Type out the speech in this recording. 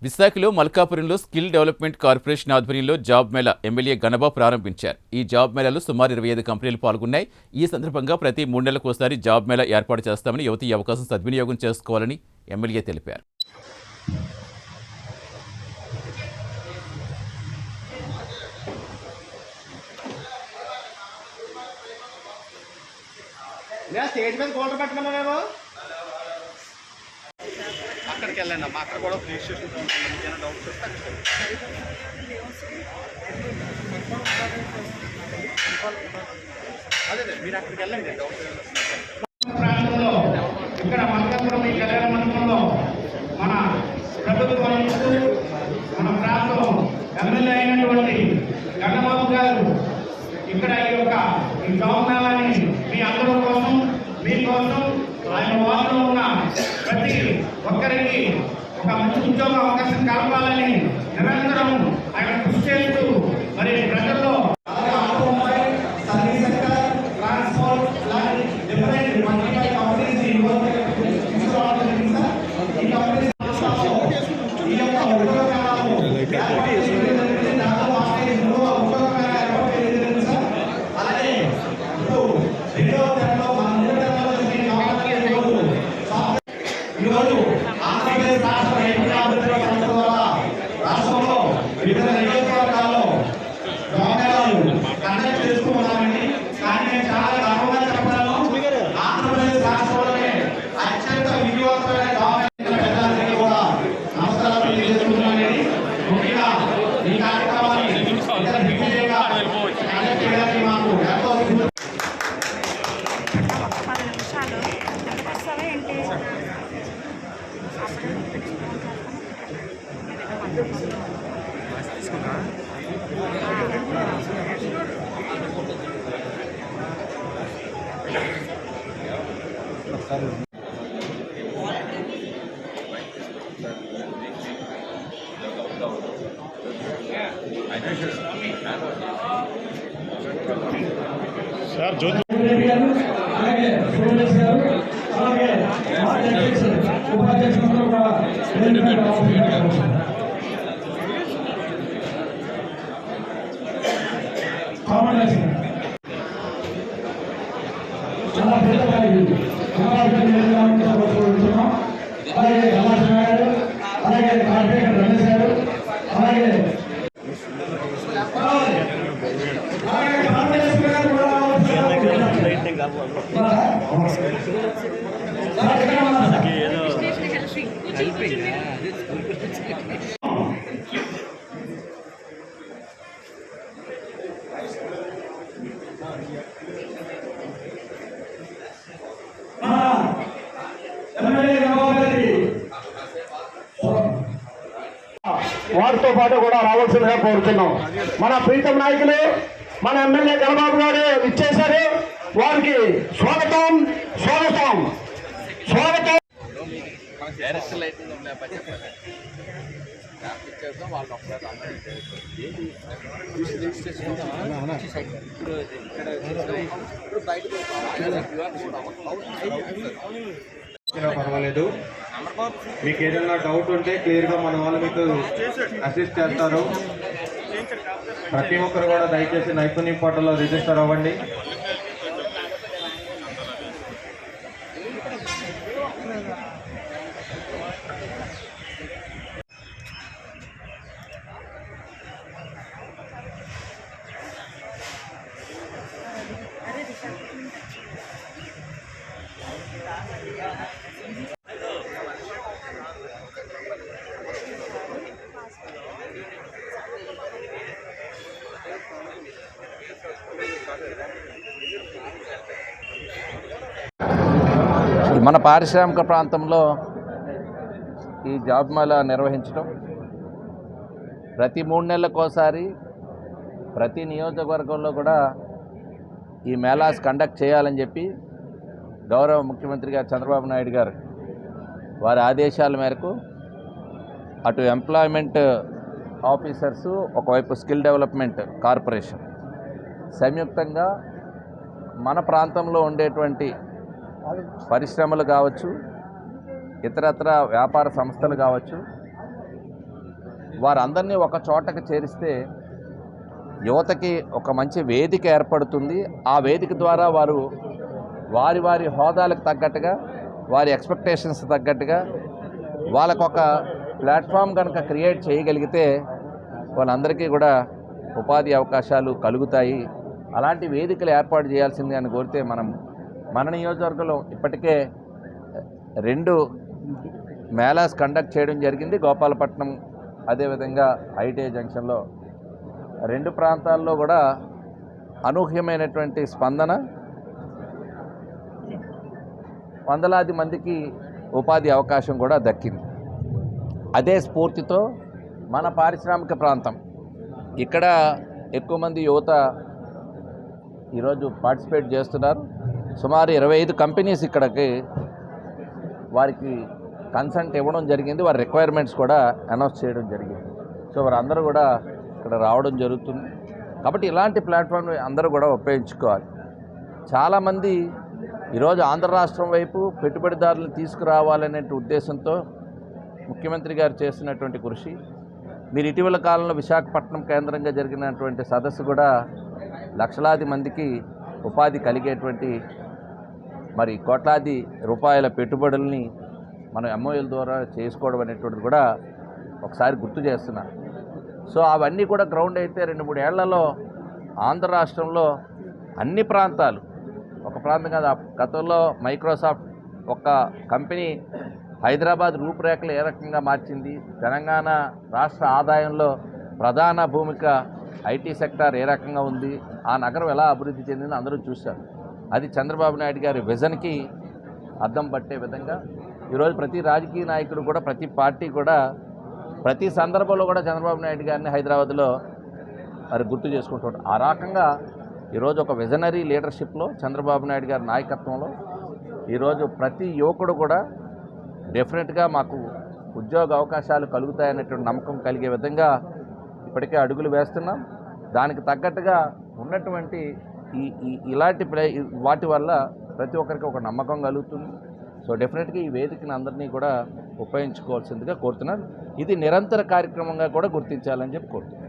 విశాఖలో మల్కాపురంలో skill development corporation ఆధ్వర్యంలో job Mela MLA Ganababu ప్రారంభించారు. ఈ జాబ్ మేళాలో సుమారు 25 కంపెనీలు పాల్గొన్నాయి. ఈ సందర్భంగా ప్రతి 3 నెలలకోసారి జాబ్ మేళా ఏర్పాటు చేస్తామని, యువత ఈ అవకాశం సద్వినియోగం చేసుకోవాలని ఎమ్మెల్యే తెలిపారు. అక్కడికి వెళ్ళండి అమ్మా, అక్కడ కూడా రిజిస్ట్రేషన్ ఏమైనా డౌట్స్ వస్తే అదే మీరు అక్కడికి వెళ్ళండి. ప్రాంతంలో ఇక్కడ మల్కాపురం ఈ కళ్యాణ మండపంలో మన ప్రభుత్వం మన ప్రాంతం ఎమ్మెల్యే అయినటువంటి గణబాబు గారు ఇక్కడ ఈ జాబ్ మేళాని మీ అందరి కోసం మీకోసం ఆయన వార్డులో ఉన్న ప్రతి ఒక్కరికి ఒక మంచి ఉద్యోగ అవకాశం కలపాలని నిరంతరం ఆయన కృషి చేస్తూ మరి ప్రజల్లో సార్ జ్యోతి వారితో పాటు కూడా రావాల్సిందిగా కోరుతున్నాం. మన ప్రీతం నాయకులు మన ఎమ్మెల్యే గణబాబు గారు ఇచ్చేశారు. వారికి స్వాగతం స్వాగతం స్వాగతం. పర్వాలేదు, మీకు ఏదైనా డౌట్ ఉంటే క్లియర్గా మన వాళ్ళు మీకు అసిస్ట్ చేస్తారు. ప్రతి ఒక్కరు కూడా దయచేసి నైపుణ్యం పోర్టల్లో రిజిస్టర్ అవ్వండి. మన పారిశ్రామిక ప్రాంతంలో ఈ జాబ్ మేళా నిర్వహించడం, ప్రతి 3 నెలలకోసారి ప్రతి నియోజకవర్గంలో కూడా ఈ మేళాస్ కండక్ట్ చేయాలని చెప్పి గౌరవ ముఖ్యమంత్రి గారు చంద్రబాబు నాయుడు గారు వారి ఆదేశాల మేరకు అటు ఎంప్లాయ్మెంట్ ఆఫీసర్సు, ఒకవైపు స్కిల్ డెవలప్మెంట్ కార్పొరేషన్ సంయుక్తంగా మన ప్రాంతంలో ఉండేటువంటి పరిశ్రమలు కావచ్చు, ఇతరత్ర వ్యాపార సంస్థలు కావచ్చు, వారందరినీ ఒక చోటకి చేరిస్తే యువతకి ఒక మంచి వేదిక ఏర్పడుతుంది. ఆ వేదిక ద్వారా వారు వారి వారి హోదాలకు తగ్గట్టుగా, వారి ఎక్స్పెక్టేషన్స్ తగ్గట్టుగా వాళ్ళకొక ప్లాట్ఫామ్ కనుక క్రియేట్ చేయగలిగితే వాళ్ళందరికీ కూడా ఉపాధి అవకాశాలు కలుగుతాయి. అలాంటి వేదికలు ఏర్పాటు చేయాల్సింది అని కోరితే మన నియోజకవర్గంలో ఇప్పటికే 2 మేళాస్ కండక్ట్ చేయడం జరిగింది. గోపాలపట్నం, అదేవిధంగా ఐటీఐ జంక్షన్లో 2 ప్రాంతాల్లో కూడా అనూహ్యమైనటువంటి స్పందన, వందలాది మందికి ఉపాధి అవకాశం కూడా దక్కింది. అదే స్ఫూర్తితో మన పారిశ్రామిక ప్రాంతం ఇక్కడ ఎక్కువ మంది యువత ఈరోజు పార్టిసిపేట్ చేస్తున్నారు. సుమారు 25 కంపెనీస్ ఇక్కడికి వారికి కన్సెంట్ ఇవ్వడం జరిగింది. వారి రిక్వైర్మెంట్స్ కూడా అనౌన్స్ చేయడం జరిగింది. సో వారందరూ కూడా ఇక్కడ రావడం జరుగుతుంది. కాబట్టి ఇలాంటి ప్లాట్ఫామ్ అందరూ కూడా ఉపయోగించుకోవాలి. చాలామంది ఈరోజు ఆంధ్ర రాష్ట్రం వైపు పెట్టుబడిదారులను తీసుకురావాలనే ఉద్దేశంతో ముఖ్యమంత్రి గారు చేస్తున్నటువంటి కృషి, మీరు ఇటీవల కాలంలో విశాఖపట్నం కేంద్రంగా జరిగినటువంటి సదస్సు కూడా లక్షలాది మందికి ఉపాధి కలిగేటువంటి మరి కోట్లాది రూపాయల పెట్టుబడుల్ని మనం ఎంఓఎల్ ద్వారా చేసుకోవడం అనేటువంటిది కూడా ఒకసారి గుర్తు చేస్తున్నాను. సో అవన్నీ కూడా గ్రౌండ్ అయితే 2-3 ఏళ్లలో ఆంధ్ర రాష్ట్రంలో అన్ని ప్రాంతాలు, ఒక ప్రాంతం కాదు, గతంలో మైక్రోసాఫ్ట్ ఒక కంపెనీ హైదరాబాద్ రూపురేఖలు ఏ రకంగా మార్చింది, తెలంగాణ రాష్ట్ర ఆదాయంలో ప్రధాన భూమిక ఐటీ సెక్టార్ ఏ రకంగా ఉంది, ఆ నగరం ఎలా అభివృద్ధి చెందిందో అందరూ చూశారు. అది చంద్రబాబు నాయుడు గారి విజన్కి అద్దం పట్టే విధంగా ఈరోజు ప్రతి రాజకీయ నాయకుడు కూడా, ప్రతి పార్టీ కూడా, ప్రతి సందర్భంలో కూడా చంద్రబాబు నాయుడు గారిని హైదరాబాద్లో మరి గుర్తు చేసుకుంటాడు. ఆ రకంగా ఈరోజు ఒక విజనరీ లీడర్షిప్లో చంద్రబాబు నాయుడు గారి నాయకత్వంలో ఈరోజు ప్రతి యువకుడు కూడా డెఫినెట్గా మాకు ఉద్యోగ అవకాశాలు కలుగుతాయనేటువంటి నమ్మకం కలిగే విధంగా ఇప్పటికే అడుగులు వేస్తున్నాం. దానికి తగ్గట్టుగా ఉన్నటువంటి ఇలాంటి వాటి వల్ల ప్రతి ఒక్కరికి ఒక నమ్మకం కలుగుతుంది. సో డెఫినెట్గా ఈ వేదికను అందరినీ కూడా ఉపయోగించుకోవాల్సిందిగా కోరుతున్నాను. ఇది నిరంతర కార్యక్రమంగా కూడా గుర్తించాలని చెప్పి కోరుతున్నాను.